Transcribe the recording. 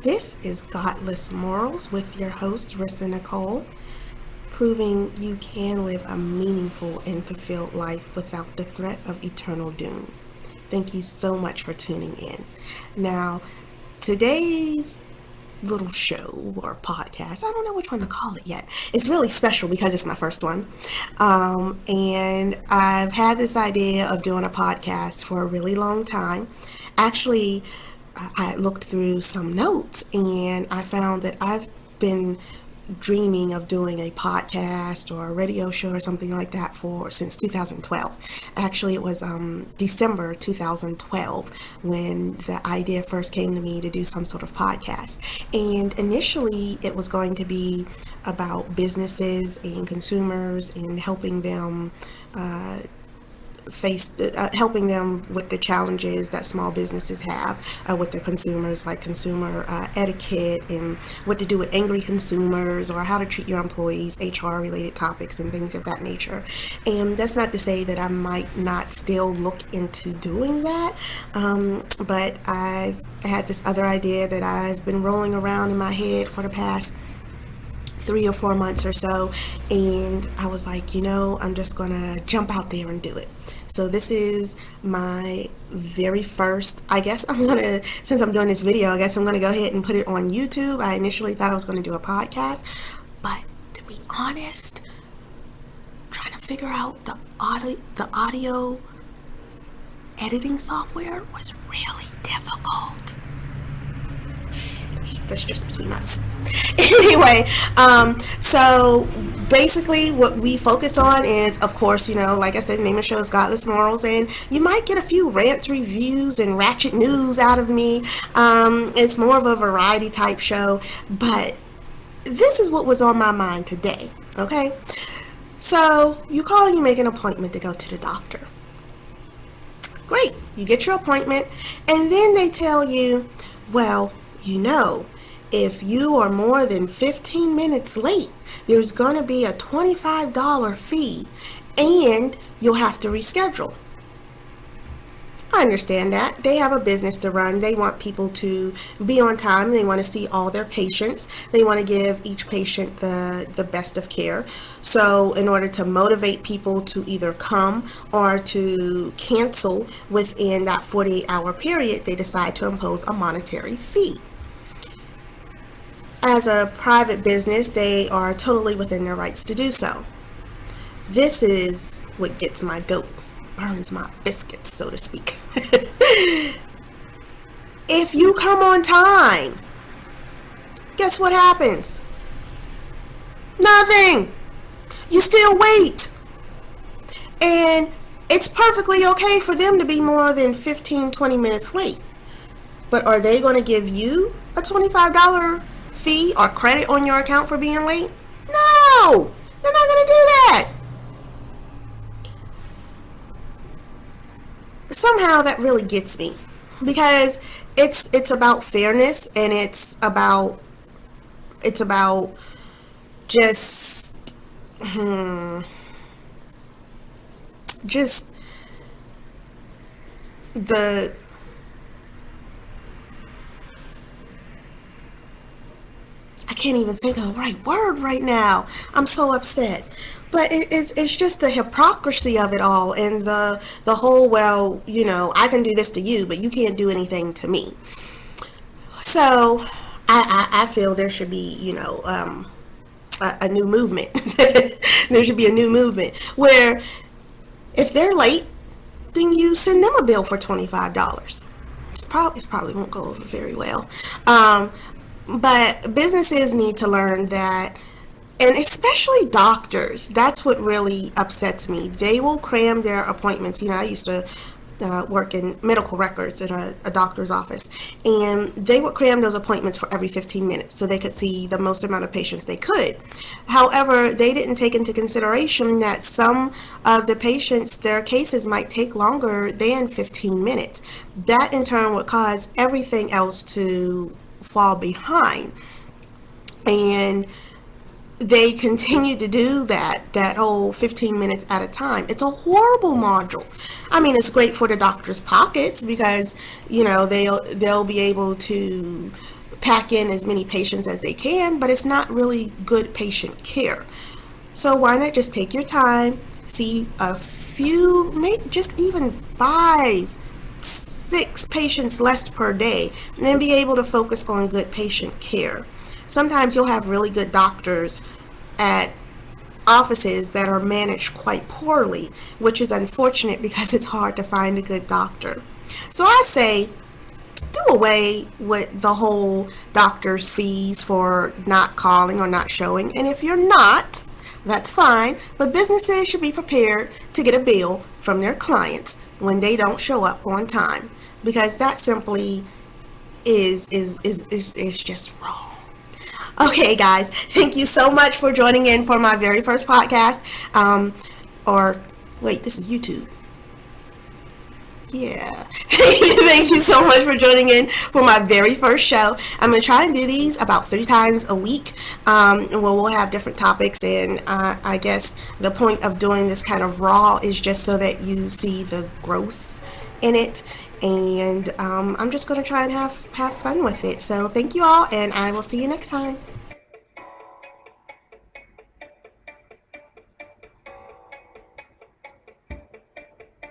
This is Godless Morals with your host, Rissa Nicole, proving you can live a meaningful and fulfilled life without the threat of eternal doom. Thank you so much for tuning in. Now, today's little show or podcast, I don't know which one to call it yet. It's really special because it's my first one. And I've had this idea of doing a podcast for a really long time. Actually, I looked through some notes and I found that I've been dreaming of doing a podcast or a radio show or something like that for since 2012. Actually, it was December 2012 when the idea first came to me to do some sort of podcast. And initially, it was going to be about businesses and consumers and helping them helping them with the challenges that small businesses have with their consumers, like consumer etiquette and what to do with angry consumers or how to treat your employees, HR related topics and things of that nature. And that's not to say that I might not still look into doing that, but I've had this other idea that I've been rolling around in my head for the past 3 or 4 months or so, and I was like, I'm just gonna jump out there and do it. So this is my very first, since I'm doing this video, I guess I'm gonna go ahead and put it on YouTube. I initially thought I was gonna do a podcast, but to be honest, trying to figure out the audio editing software was really difficult. That's just between us. Anyway, so basically what we focus on is, of course, like I said, the name of the show is Godless Morals, and you might get a few rants, reviews, and ratchet news out of me. It's more of a variety type show, but this is what was on my mind today, okay? So you call and you make an appointment to go to the doctor. Great, you get your appointment, and then they tell you, well, if you are more than 15 minutes late, there's going to be a $25 fee and you'll have to reschedule. I understand that. They have a business to run. They want people to be on time. They want to see all their patients. They want to give each patient the best of care. So in order to motivate people to either come or to cancel within that 48-hour period, they decide to impose a monetary fee. As a private business, they are totally within their rights to do so. This is what gets my goat, burns my biscuits, so to speak. If you come on time, guess what happens? Nothing. You still wait. And it's perfectly okay for them to be more than 15, 20 minutes late. But are they going to give you a $25 fee or credit on your account for being late? No, they're not going to do that. Somehow that really gets me, because it's about fairness, and it's about just the I can't even think of the right word right now. I'm so upset. But it's just the hypocrisy of it all, and the whole, well, I can do this to you, but you can't do anything to me. So I feel there should be, a new movement. There should be a new movement where if they're late, then you send them a bill for $25. It probably won't go over very well. But businesses need to learn that, and especially doctors, that's what really upsets me. They will cram their appointments. I used to work in medical records in a doctor's office, and they would cram those appointments for every 15 minutes so they could see the most amount of patients they could. However, they didn't take into consideration that some of the patients, their cases might take longer than 15 minutes. That in turn would cause everything else to fall behind. And they continue to do that whole 15 minutes at a time. It's a horrible module. I mean, it's great for the doctor's pockets because they'll be able to pack in as many patients as they can, but it's not really good patient care. So why not just take your time, see a few, maybe just even 5, 6 patients less per day, and then be able to focus on good patient care. Sometimes you'll have really good doctors at offices that are managed quite poorly, which is unfortunate because it's hard to find a good doctor. So I say do away with the whole doctor's fees for not calling or not showing. And if you're not, that's fine, but businesses should be prepared to get a bill from their clients when they don't show up on time, because that simply is just wrong. Okay, guys, thank you so much for joining in for my very first podcast. Or wait, this is YouTube. Yeah. Thank you so much for joining in for my very first show. I'm going to try and do these about 3 times a week. We'll have different topics, and I guess the point of doing this kind of raw is just so that you see the growth in it. And I'm just going to try and have fun with it. So thank you all, and I will see you next time.